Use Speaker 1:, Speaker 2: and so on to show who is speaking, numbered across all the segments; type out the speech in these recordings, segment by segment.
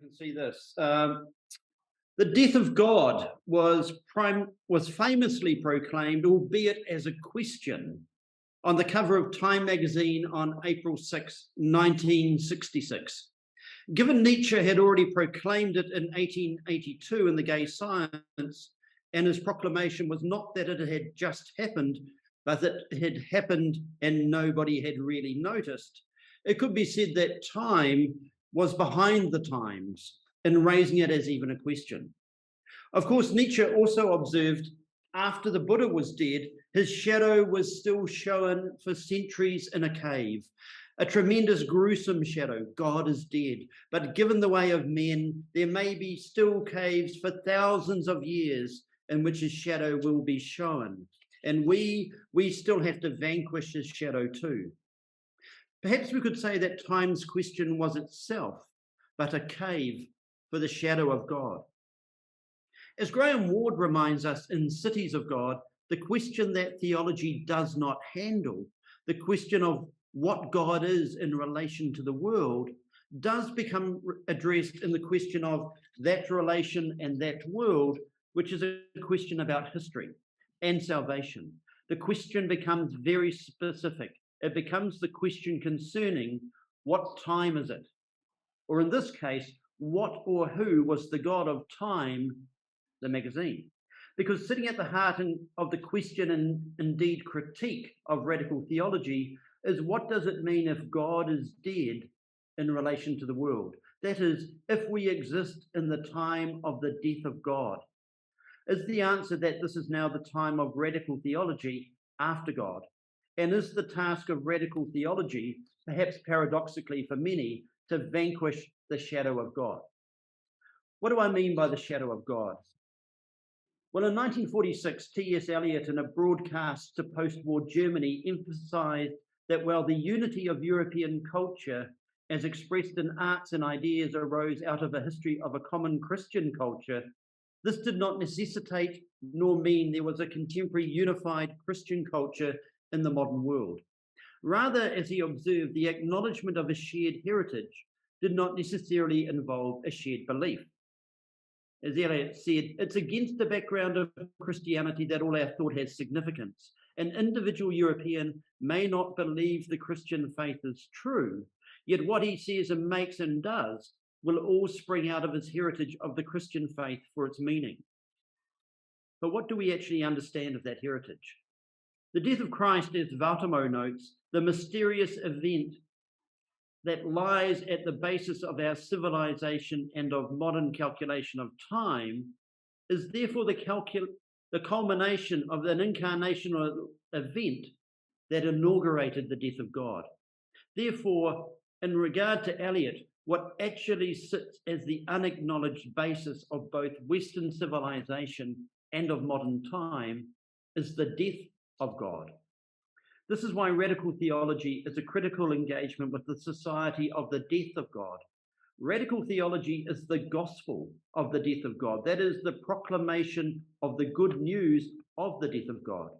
Speaker 1: can see this. The death of God was famously proclaimed, albeit as a question, on the cover of Time magazine on April 6, 1966. Given Nietzsche had already proclaimed it in 1882 in The Gay Science, and his proclamation was not that it had just happened, but that it had happened and nobody had really noticed, it could be said that Time was behind the times in raising it as even a question. Of course, Nietzsche also observed after the Buddha was dead, his shadow was still shown for centuries in a cave, a tremendous, gruesome shadow. God is dead, but given the way of men, there may be still caves for thousands of years in which his shadow will be shown. And we still have to vanquish his shadow too. Perhaps we could say that Time's question was itself but a cave for the shadow of God. As Graham Ward reminds us in Cities of God, the question that theology does not handle, the question of what God is in relation to the world, does become addressed in the question of that relation and that world, which is a question about history and salvation. The question becomes very specific. It becomes the question concerning what time is it? Or in this case, what or who was the God of Time, the magazine? Because sitting at the heart of the question and indeed critique of radical theology is, what does it mean if God is dead in relation to the world? That is, if we exist in the time of the death of God. Is the answer that this is now the time of radical theology after God? And is the task of radical theology, perhaps paradoxically for many, to vanquish the shadow of God? What do I mean by the shadow of God? Well, in 1946, T.S. Eliot, in a broadcast to post-war Germany, emphasized that while the unity of European culture, as expressed in arts and ideas, arose out of a history of a common Christian culture, this did not necessitate nor mean there was a contemporary unified Christian culture in the modern world. Rather, as he observed, the acknowledgement of a shared heritage did not necessarily involve a shared belief. As Eliot said, it's against the background of Christianity that all our thought has significance. An individual European may not believe the Christian faith is true, yet what he says and makes and does will all spring out of his heritage of the Christian faith for its meaning. But what do we actually understand of that heritage? The death of Christ, as Valtimo notes, the mysterious event that lies at the basis of our civilization and of modern calculation of time, is therefore the culmination of an incarnational event that inaugurated the death of God. Therefore, in regard to Eliot, what actually sits as the unacknowledged basis of both Western civilization and of modern time is the death of God. This is why radical theology is a critical engagement with the society of the death of God. Radical theology is the gospel of the death of God. That is the proclamation of the good news of the death of God.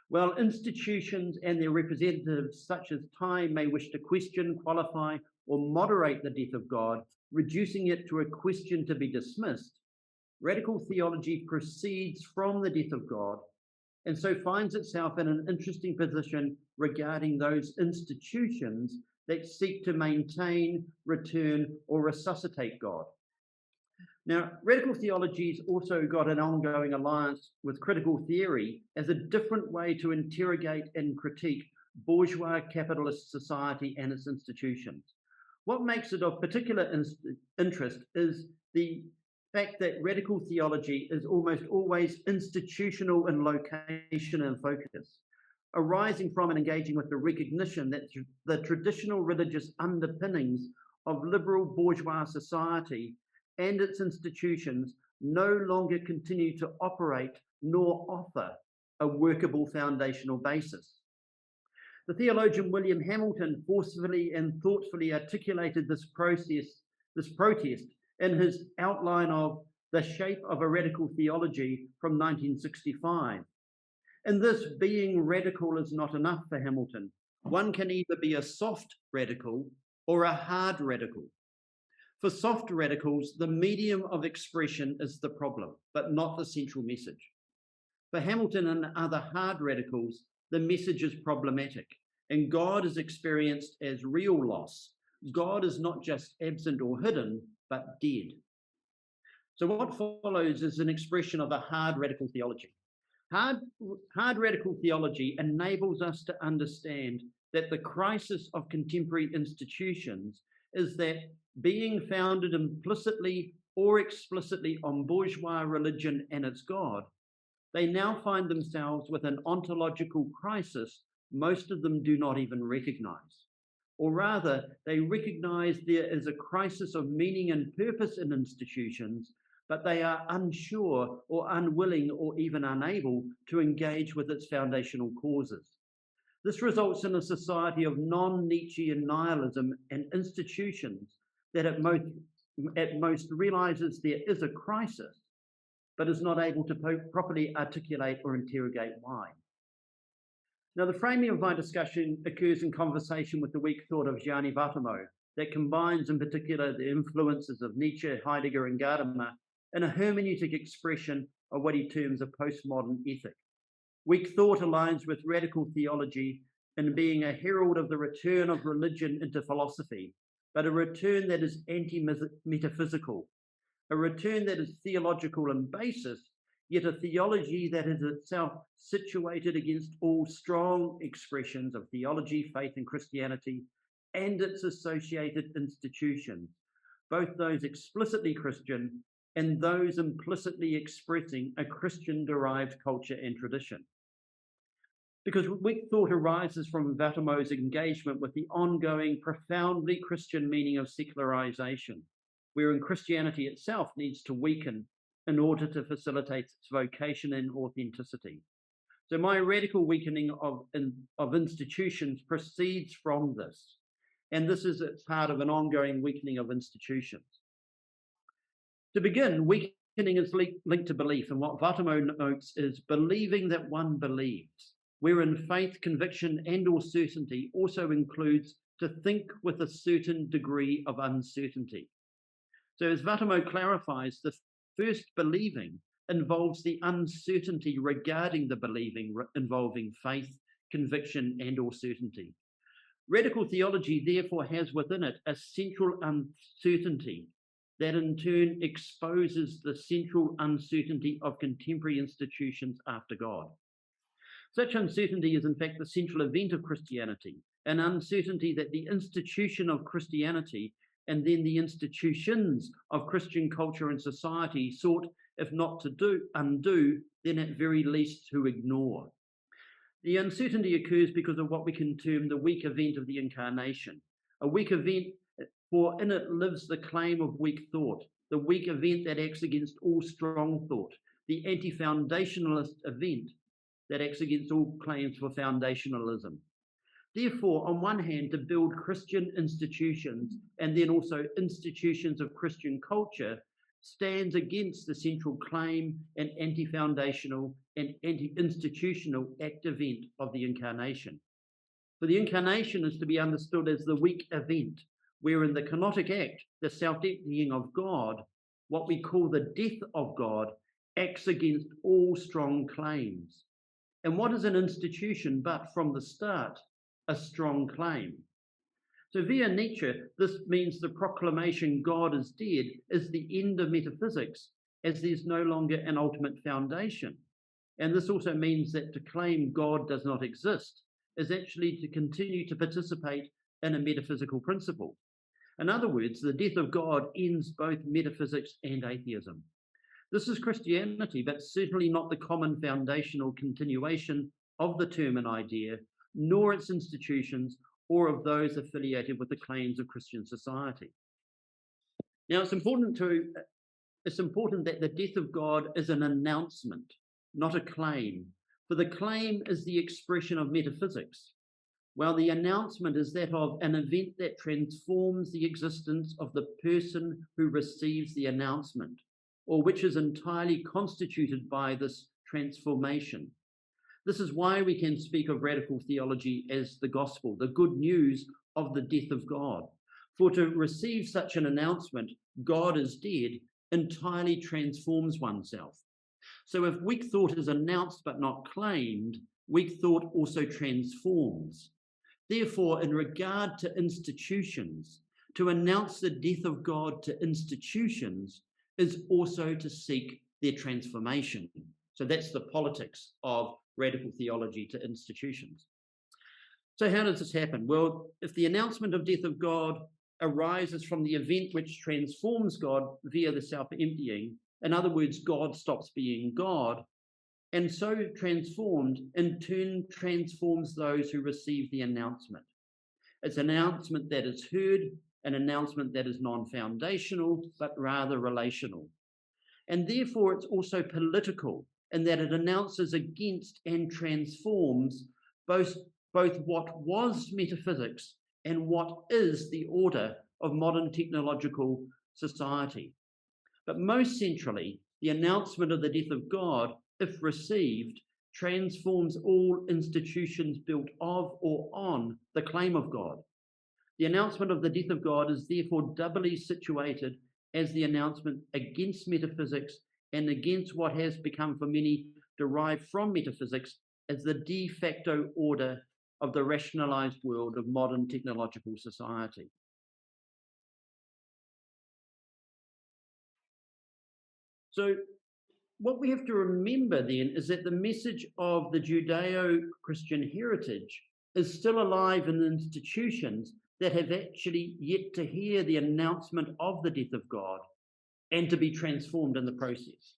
Speaker 1: While institutions and their representatives such as Time may wish to question, qualify, or moderate the death of God, reducing it to a question to be dismissed, radical theology proceeds from the death of God, and so finds itself in an interesting position regarding those institutions that seek to maintain, return, or resuscitate God. Now, radical theology's also got an ongoing alliance with critical theory as a different way to interrogate and critique bourgeois capitalist society and its institutions. What makes it of particular interest is the fact that radical theology is almost always institutional in location and focus, arising from and engaging with the recognition that the traditional religious underpinnings of liberal bourgeois society and its institutions no longer continue to operate nor offer a workable foundational basis. The theologian William Hamilton forcefully and thoughtfully articulated this protest in his outline of The Shape of a Radical Theology from 1965. In this, being radical is not enough for Hamilton. One can either be a soft radical or a hard radical. For soft radicals, the medium of expression is the problem, but not the central message. For Hamilton and other hard radicals, the message is problematic, and God is experienced as real loss. God is not just absent or hidden, but dead. So what follows is an expression of a hard radical theology. Hard radical theology enables us to understand that the crisis of contemporary institutions is that being founded implicitly or explicitly on bourgeois religion and its God, they now find themselves with an ontological crisis most of them do not even recognize. Or rather, they recognize there is a crisis of meaning and purpose in institutions, but they are unsure or unwilling or even unable to engage with its foundational causes. This results in a society of non-Nietzschean nihilism and institutions that at most realizes there is a crisis, but is not able to properly articulate or interrogate why. Now, the framing of my discussion occurs in conversation with the weak thought of Gianni Vattimo that combines in particular the influences of Nietzsche, Heidegger, and Gadamer in a hermeneutic expression of what he terms a postmodern ethic. Weak thought aligns with radical theology in being a herald of the return of religion into philosophy, but a return that is anti-metaphysical, a return that is theological in basis, yet a theology that is itself situated against all strong expressions of theology, faith, and Christianity, and its associated institutions, both those explicitly Christian and those implicitly expressing a Christian-derived culture and tradition. Because weak thought arises from Vattimo's engagement with the ongoing, profoundly Christian meaning of secularization, wherein Christianity itself needs to weaken in order to facilitate its vocation and authenticity. So my radical weakening of institutions proceeds from this, and this is part of an ongoing weakening of institutions. To begin, weakening is linked to belief, and what Vattimo notes is believing that one believes, wherein faith, conviction, and or certainty also includes to think with a certain degree of uncertainty. So as Vattimo clarifies, the first believing involves the uncertainty regarding the believing involving faith, conviction, and or certainty. Radical theology therefore has within it a central uncertainty that in turn exposes the central uncertainty of contemporary institutions after God. Such uncertainty is in fact the central event of Christianity, an uncertainty that the institution of Christianity and then the institutions of Christian culture and society sought, if not to undo, then at very least to ignore. The uncertainty occurs because of what we can term the weak event of the incarnation. A weak event, for in it lives the claim of weak thought, the weak event that acts against all strong thought, the anti-foundationalist event that acts against all claims for foundationalism. Therefore, on one hand, to build Christian institutions and then also institutions of Christian culture stands against the central claim and anti-foundational and anti-institutional act event of the incarnation. For the incarnation is to be understood as the weak event, wherein the kenotic act, the self-emptying of God, what we call the death of God, acts against all strong claims. And what is an institution but from the start a strong claim? So via Nietzsche, this means the proclamation God is dead is the end of metaphysics, as there's no longer an ultimate foundation. And this also means that to claim God does not exist is actually to continue to participate in a metaphysical principle. In other words, the death of God ends both metaphysics and atheism. This is Christianity, but certainly not the common foundational continuation of the term and idea, nor its institutions, or of those affiliated with the claims of Christian society. Now, it's important that the death of God is an announcement, not a claim, for the claim is the expression of metaphysics, while the announcement is that of an event that transforms the existence of the person who receives the announcement, or which is entirely constituted by this transformation. This is why we can speak of radical theology as the gospel, the good news of the death of God. For to receive such an announcement, God is dead, entirely transforms oneself. So if weak thought is announced but not claimed, weak thought also transforms. Therefore, in regard to institutions, to announce the death of God to institutions is also to seek their transformation. So that's the politics of radical theology to institutions. So how does this happen? Well, if the announcement of death of God arises from the event which transforms God via the self-emptying, in other words, God stops being God, and so transformed, in turn transforms those who receive the announcement. It's an announcement that is heard, an announcement that is non-foundational, but rather relational. And therefore, it's also political in that it announces against and transforms both what was metaphysics and what is the order of modern technological society. But most centrally, the announcement of the death of God, if received, transforms all institutions built of or on the claim of God. The announcement of the death of God is therefore doubly situated as the announcement against metaphysics and against what has become for many derived from metaphysics as the de facto order of the rationalized world of modern technological society. So what we have to remember then is that the message of the Judeo-Christian heritage is still alive in the institutions that have actually yet to hear the announcement of the death of God and to be transformed in the process.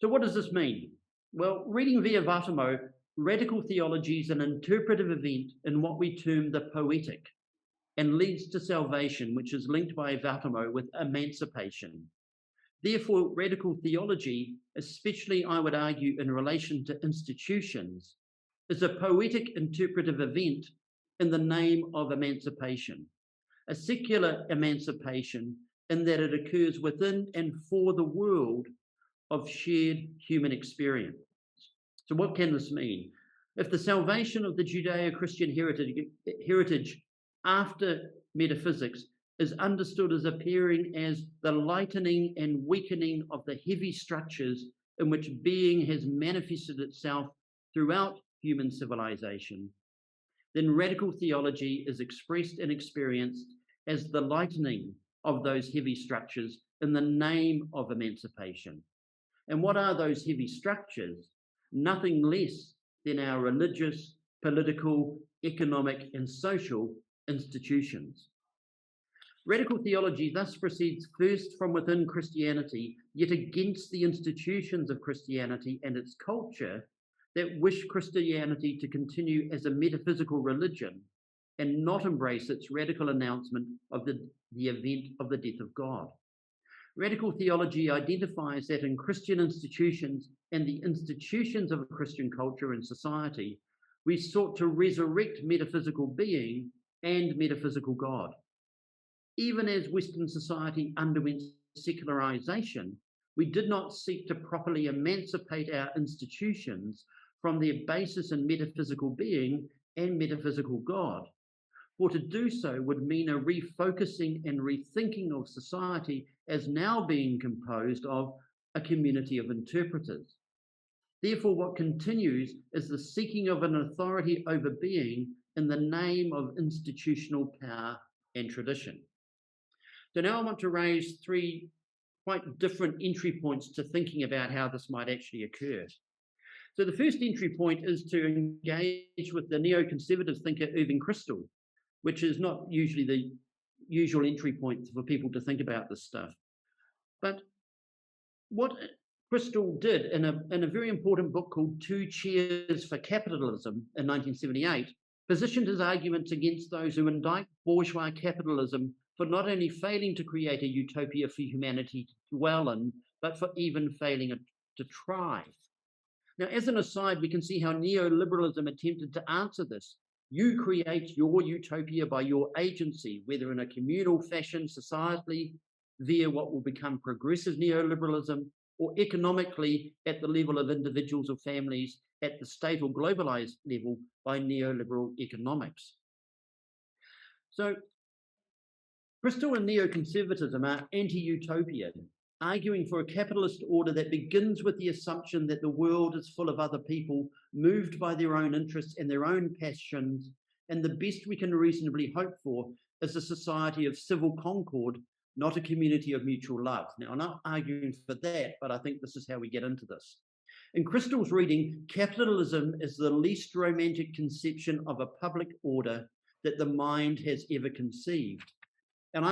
Speaker 1: So what does this mean? Well, reading via Vatamo, radical theology is an interpretive event in what we term the poetic and leads to salvation, which is linked by Vatamo with emancipation. Therefore, radical theology, especially I would argue in relation to institutions, is a poetic interpretive event in the name of emancipation, a secular emancipation in that it occurs within and for the world of shared human experience. So what can this mean? If the salvation of the Judeo-Christian heritage after metaphysics is understood as appearing as the lightening and weakening of the heavy structures in which being has manifested itself throughout human civilization, then radical theology is expressed and experienced as the lightening of those heavy structures in the name of emancipation. And what are those heavy structures? Nothing less than our religious, political, economic, and social institutions. Radical theology thus proceeds first from within Christianity, yet against the institutions of Christianity and its culture that wish Christianity to continue as a metaphysical religion and not embrace its radical announcement of the event of the death of God. Radical theology identifies that in Christian institutions and the institutions of a Christian culture and society, we sought to resurrect metaphysical being and metaphysical God. Even as Western society underwent secularization, we did not seek to properly emancipate our institutions from their basis in metaphysical being and metaphysical God. For to do so would mean a refocusing and rethinking of society as now being composed of a community of interpreters. Therefore, what continues is the seeking of an authority over being in the name of institutional power and tradition. So now I want to raise three quite different entry points to thinking about how this might actually occur. So the first entry point is to engage with the neoconservative thinker Irving Kristol, which is not usually the usual entry point for people to think about this stuff. But what Kristol did in a very important book called Two Cheers for Capitalism in 1978, positioned his arguments against those who indict bourgeois capitalism for not only failing to create a utopia for humanity to dwell in, but for even failing to try. Now, as an aside, we can see how neoliberalism attempted to answer this. You create your utopia by your agency, whether in a communal fashion, societally, via what will become progressive neoliberalism, or economically at the level of individuals or families, at the state or globalized level by neoliberal economics. So Christel and neoconservatism are anti-utopian, arguing for a capitalist order that begins with the assumption that the world is full of other people moved by their own interests and their own passions, and the best we can reasonably hope for is a society of civil concord, not a community of mutual love. Now, I'm not arguing for that, but I think this is how we get into this. In Christel's reading, capitalism is the least romantic conception of a public order that the mind has ever conceived. And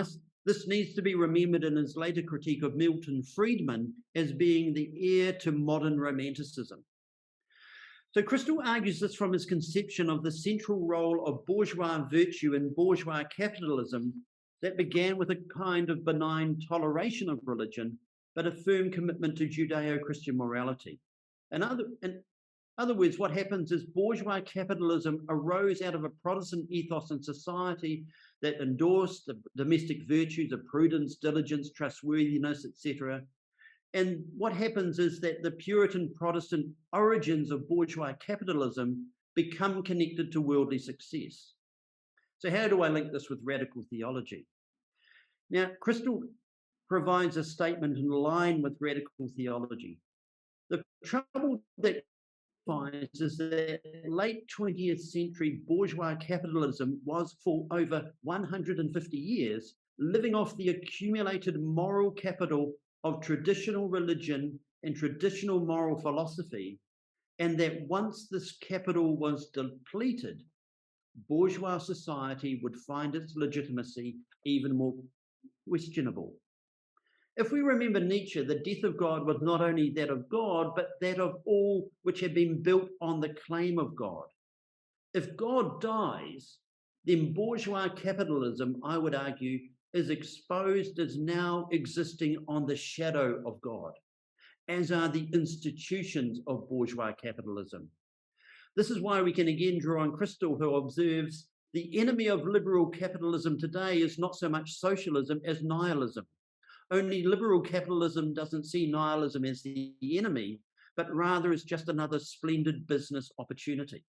Speaker 1: this needs to be remembered in his later critique of Milton Friedman as being the heir to modern romanticism. So Christel argues this from his conception of the central role of bourgeois virtue in bourgeois capitalism that began with a kind of benign toleration of religion, but a firm commitment to Judeo-Christian morality. In other words, what happens is bourgeois capitalism arose out of a Protestant ethos in society that endorsed the domestic virtues of prudence, diligence, trustworthiness, etc. And what happens is that the Puritan Protestant origins of bourgeois capitalism become connected to worldly success. So how do I link this with radical theology? Now, Christel provides a statement in line with radical theology. The trouble that finds is that late 20th century bourgeois capitalism was for over 150 years living off the accumulated moral capital of traditional religion and traditional moral philosophy, and that once this capital was depleted, bourgeois society would find its legitimacy even more questionable. If we remember Nietzsche, the death of God was not only that of God, but that of all which had been built on the claim of God. If God dies, then bourgeois capitalism, I would argue, is exposed as now existing on the shadow of God, as are the institutions of bourgeois capitalism. This is why we can again draw on Christel, who observes the enemy of liberal capitalism today is not so much socialism as nihilism. Only liberal capitalism doesn't see nihilism as the enemy, but rather as just another splendid business opportunity.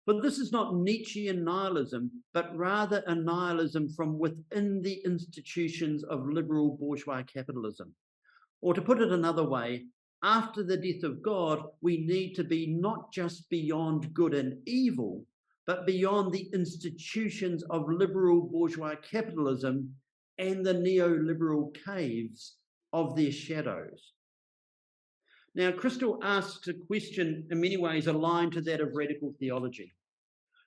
Speaker 1: But this is not Nietzschean nihilism, but rather a nihilism from within the institutions of liberal bourgeois capitalism. Or to put it another way, after the death of God, we need to be not just beyond good and evil, but beyond the institutions of liberal bourgeois capitalism and the neoliberal caves of their shadows. Now, Christel asks a question in many ways aligned to that of radical theology.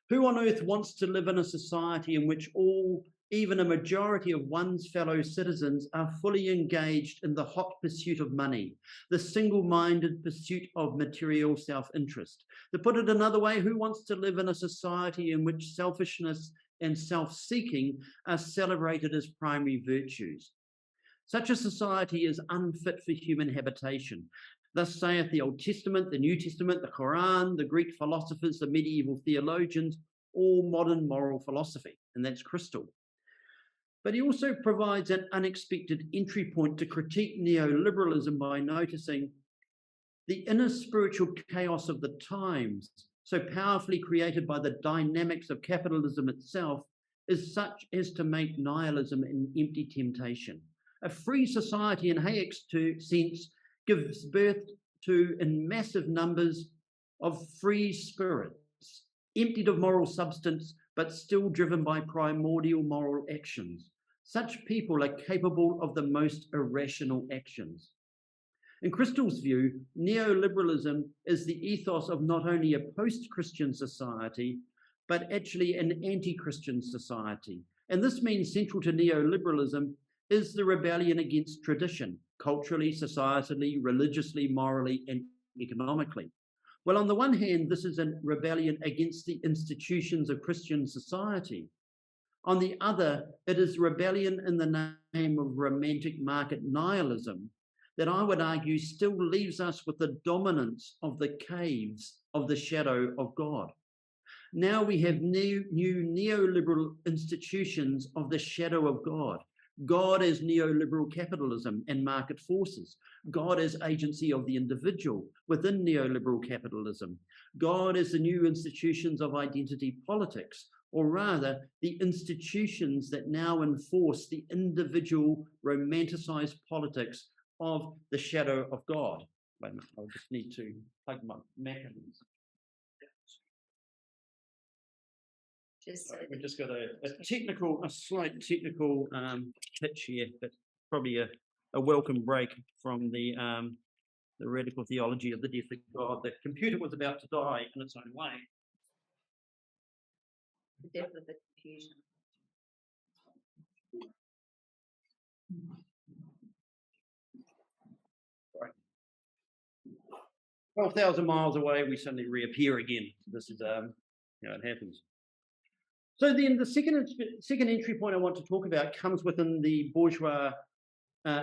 Speaker 1: Who on earth wants to live in a society in which all, even a majority of one's fellow citizens are fully engaged in the hot pursuit of money, the single-minded pursuit of material self-interest? To put it another way, who wants to live in a society in which selfishness and self-seeking are celebrated as primary virtues? Such a society is unfit for human habitation. Thus saith the Old Testament, the New Testament, the Quran, the Greek philosophers, the medieval theologians, all modern moral philosophy, and that's Christel. But he also provides an unexpected entry point to critique neoliberalism by noticing the inner spiritual chaos of the times, so powerfully created by the dynamics of capitalism itself, is such as to make nihilism an empty temptation. A free society in Hayek's sense gives birth to, in massive numbers, of free spirits, emptied of moral substance, but still driven by primordial moral actions. Such people are capable of the most irrational actions. In Christel's view, neoliberalism is the ethos of not only a post-Christian society, but actually an anti-Christian society. And this means central to neoliberalism is the rebellion against tradition, culturally, societally, religiously, morally, and economically. Well, on the one hand, this is a rebellion against the institutions of Christian society. On the other, it is rebellion in the name of romantic market nihilism that I would argue still leaves us with the dominance of the caves of the shadow of God. Now we have new neoliberal institutions of the shadow of God. God as neoliberal capitalism and market forces. God as agency of the individual within neoliberal capitalism. God as the new institutions of identity politics, or rather the institutions that now enforce the individual romanticized politics of the shadow of God. Wait a minute, I just need to plug my Mac in. We've just got a slight technical pitch here, but probably a welcome break from the radical theology of the death of God. The computer was about to die in its own way.
Speaker 2: The depth of the confusion.
Speaker 1: Right. 12,000 miles away, we suddenly reappear again. This is, it happens. So then the second entry point I want to talk about comes within the bourgeois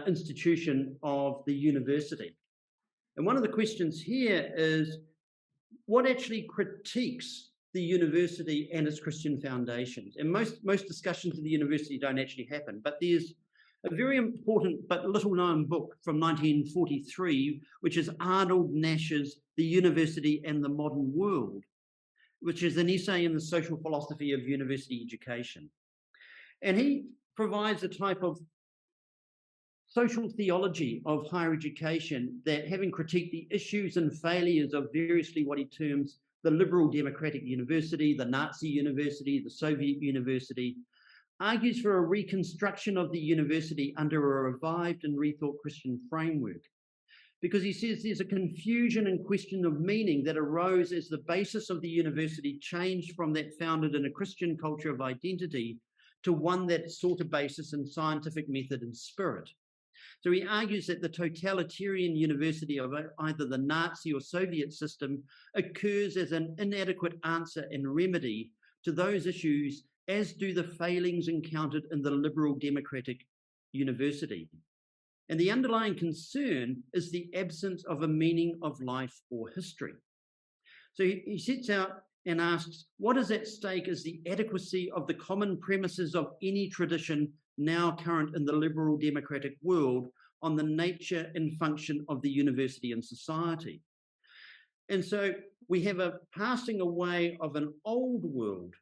Speaker 1: institution of the university. And one of the questions here is, what actually critiques the university and its Christian foundations? And most discussions of the university don't actually happen, but there's a very important but little known book from 1943, which is Arnold Nash's The University and the Modern World, which is an essay in the social philosophy of university education. And he provides a type of social theology of higher education that, having critiqued the issues and failures of variously what he terms the liberal democratic university, the Nazi university, the Soviet university, argues for a reconstruction of the university under a revived and rethought Christian framework. Because he says there's a confusion and question of meaning that arose as the basis of the university changed from that founded in a Christian culture of identity to one that sought a basis in scientific method and spirit. So he argues that the totalitarian university of either the Nazi or Soviet system occurs as an inadequate answer and remedy to those issues, as do the failings encountered in the liberal democratic university. And the underlying concern is the absence of a meaning of life or history. So he sets out and asks, what is at stake is the adequacy of the common premises of any tradition now current in the liberal democratic world on the nature and function of the university and society. And so we have a passing away of an old world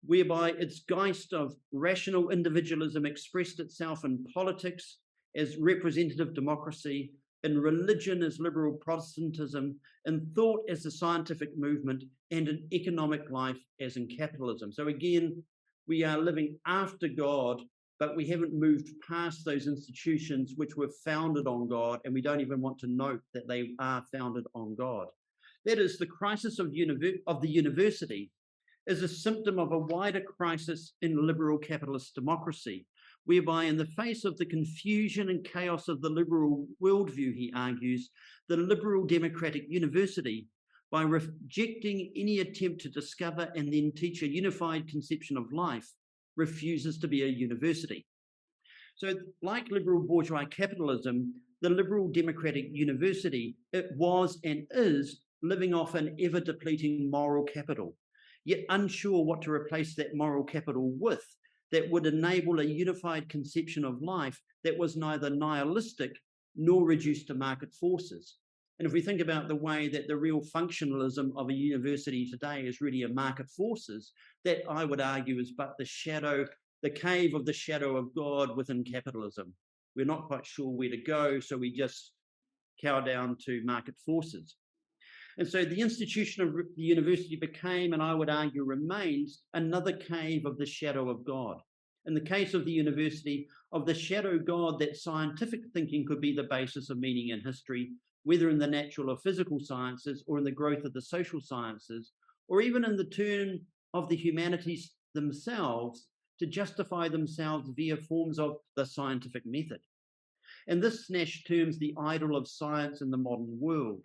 Speaker 1: whereby its geist of rational individualism expressed itself in politics as representative democracy, in religion as liberal Protestantism, in thought as the scientific movement, and in economic life as in capitalism. So again, we are living after God, but we haven't moved past those institutions which were founded on God, and we don't even want to note that they are founded on God. That is, the crisis of the university is a symptom of a wider crisis in liberal capitalist democracy, whereby in the face of the confusion and chaos of the liberal worldview, he argues, the liberal democratic university, by rejecting any attempt to discover and then teach a unified conception of life, refuses to be a university. So like liberal bourgeois capitalism, the liberal democratic university, it was and is living off an ever-depleting moral capital, yet unsure what to replace that moral capital with, that would enable a unified conception of life that was neither nihilistic nor reduced to market forces. And if we think about the way that the real functionalism of a university today is really a market forces, that I would argue is but the cave of the shadow of God within capitalism. We're not quite sure where to go, so we just cower down to market forces. And so the institution of the university became, and I would argue remains, another cave of the shadow of God. In the case of the university, of the shadow God that scientific thinking could be the basis of meaning in history, whether in the natural or physical sciences, or in the growth of the social sciences, or even in the turn of the humanities themselves to justify themselves via forms of the scientific method. And this Nash terms the idol of science in the modern world.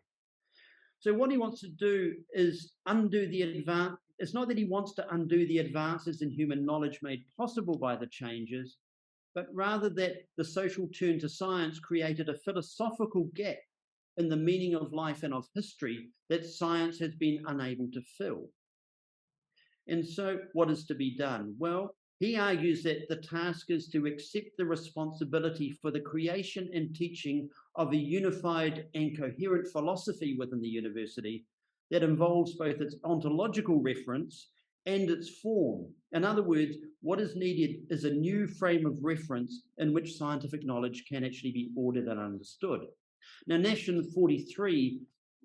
Speaker 1: So what he wants to do is undo the advance. It's not that he wants to undo the advances in human knowledge made possible by the changes, but rather that the social turn to science created a philosophical gap in the meaning of life and of history that science has been unable to fill. And so what is to be done? Well, he argues that the task is to accept the responsibility for the creation and teaching of a unified and coherent philosophy within the university that involves both its ontological reference and its form. In other words, what is needed is a new frame of reference in which scientific knowledge can actually be ordered and understood. Now, Nash in 43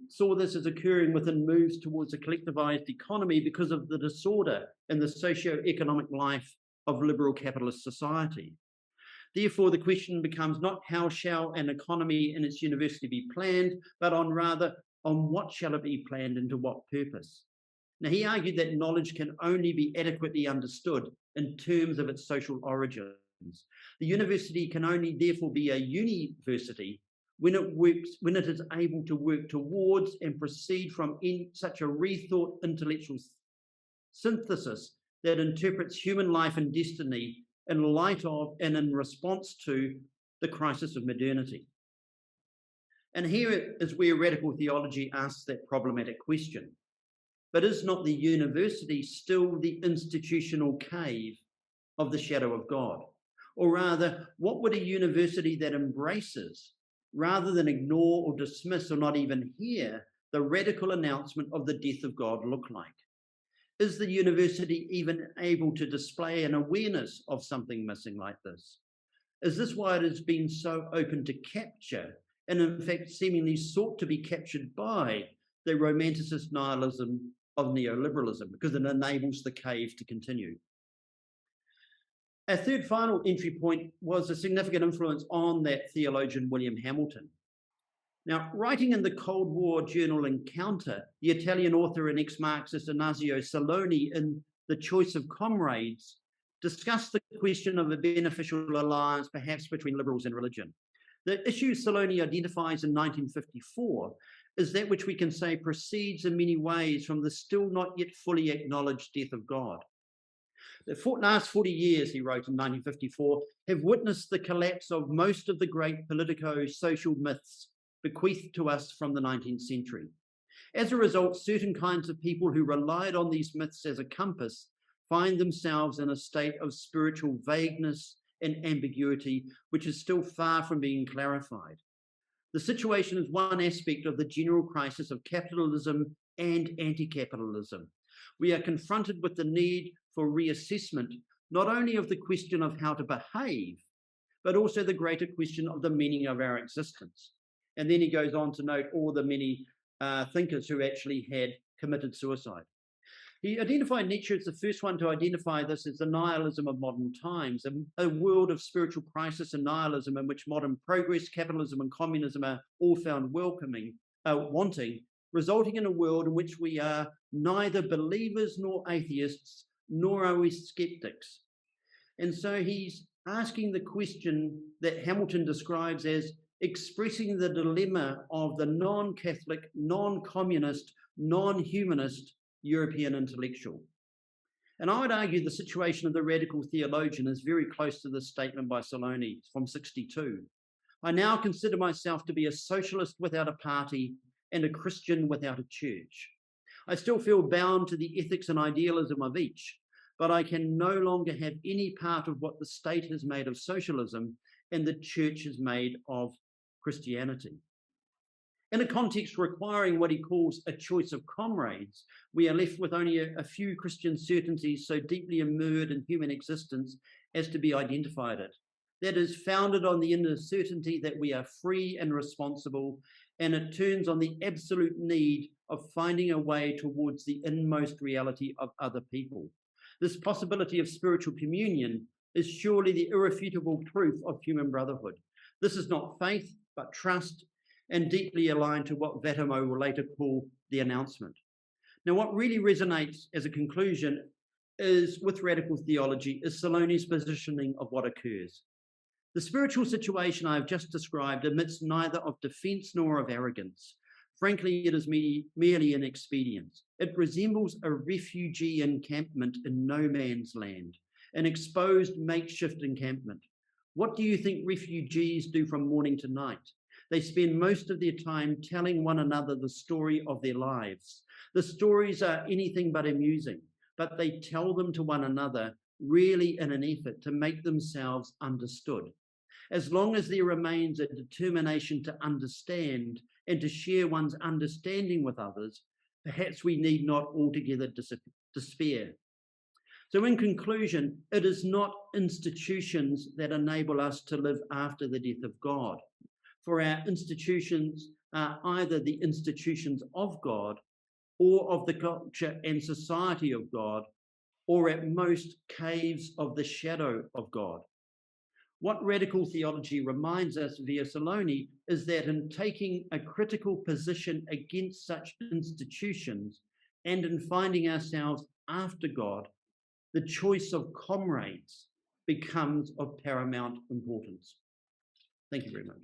Speaker 1: saw this as occurring within moves towards a collectivized economy because of the disorder in the socio-economic life of liberal capitalist society. Therefore, the question becomes not how shall an economy in its university be planned, but rather on what shall it be planned and to what purpose. Now, he argued that knowledge can only be adequately understood in terms of its social origins. The university can only therefore be a university when it is able to work towards and proceed from such a rethought intellectual synthesis that interprets human life and destiny in light of and in response to the crisis of modernity. And here is where radical theology asks that problematic question. But is not the university still the institutional cave of the shadow of God? Or rather, what would a university that embraces, rather than ignore or dismiss or not even hear, the radical announcement of the death of God look like? Is the university even able to display an awareness of something missing like this? Is this why it has been so open to capture, and in fact seemingly sought to be captured by, the romanticist nihilism of neoliberalism, because it enables the cave to continue? A third final entry point was a significant influence on that theologian, William Hamilton. Now, writing in the Cold War journal Encounter, the Italian author and ex-Marxist Ignazio Saloni, in The Choice of Comrades, discussed the question of a beneficial alliance, perhaps between liberals and religion. The issue Saloni identifies in 1954 is that which we can say proceeds in many ways from the still not yet fully acknowledged death of God. The last 40 years, he wrote in 1954, have witnessed the collapse of most of the great politico-social myths bequeathed to us from the 19th century. As a result, certain kinds of people who relied on these myths as a compass find themselves in a state of spiritual vagueness and ambiguity, which is still far from being clarified. The situation is one aspect of the general crisis of capitalism and anti-capitalism. We are confronted with the need for reassessment, not only of the question of how to behave, but also the greater question of the meaning of our existence. And then he goes on to note all the many thinkers who actually had committed suicide. He identified Nietzsche as the first one to identify this as the nihilism of modern times, a world of spiritual crisis and nihilism in which modern progress, capitalism, and communism are all found wanting, resulting in a world in which we are neither believers nor atheists, nor are we skeptics. And so he's asking the question that Hamilton describes as expressing the dilemma of the non-Catholic, non-communist, non-humanist European intellectual. And I would argue the situation of the radical theologian is very close to this statement by Saloni from 1962. I now consider myself to be a socialist without a party and a Christian without a church. I still feel bound to the ethics and idealism of each, but I can no longer have any part of what the state has made of socialism and the church has made of Christianity. In a context requiring what he calls a choice of comrades, we are left with only a few Christian certainties so deeply immersed in human existence as to be identified it. That is founded on the inner certainty that we are free and responsible, and it turns on the absolute need of finding a way towards the inmost reality of other people. This possibility of spiritual communion is surely the irrefutable proof of human brotherhood. This is not faith, but trust, and deeply aligned to what Vatimo will later call the announcement. Now, what really resonates as a conclusion is with radical theology is Saloni's positioning of what occurs. The spiritual situation I have just described admits neither of defense nor of arrogance. Frankly, it is merely an expedience. It resembles a refugee encampment in no man's land, an exposed makeshift encampment. What do you think refugees do from morning to night? They spend most of their time telling one another the story of their lives. The stories are anything but amusing, but they tell them to one another really in an effort to make themselves understood. As long as there remains a determination to understand and to share one's understanding with others, perhaps we need not altogether despair. So in conclusion, it is not institutions that enable us to live after the death of God. For our institutions are either the institutions of God or of the culture and society of God, or at most caves of the shadow of God. What radical theology reminds us via Saloni is that in taking a critical position against such institutions and in finding ourselves after God, the choice of comrades becomes of paramount importance. Thank you very much.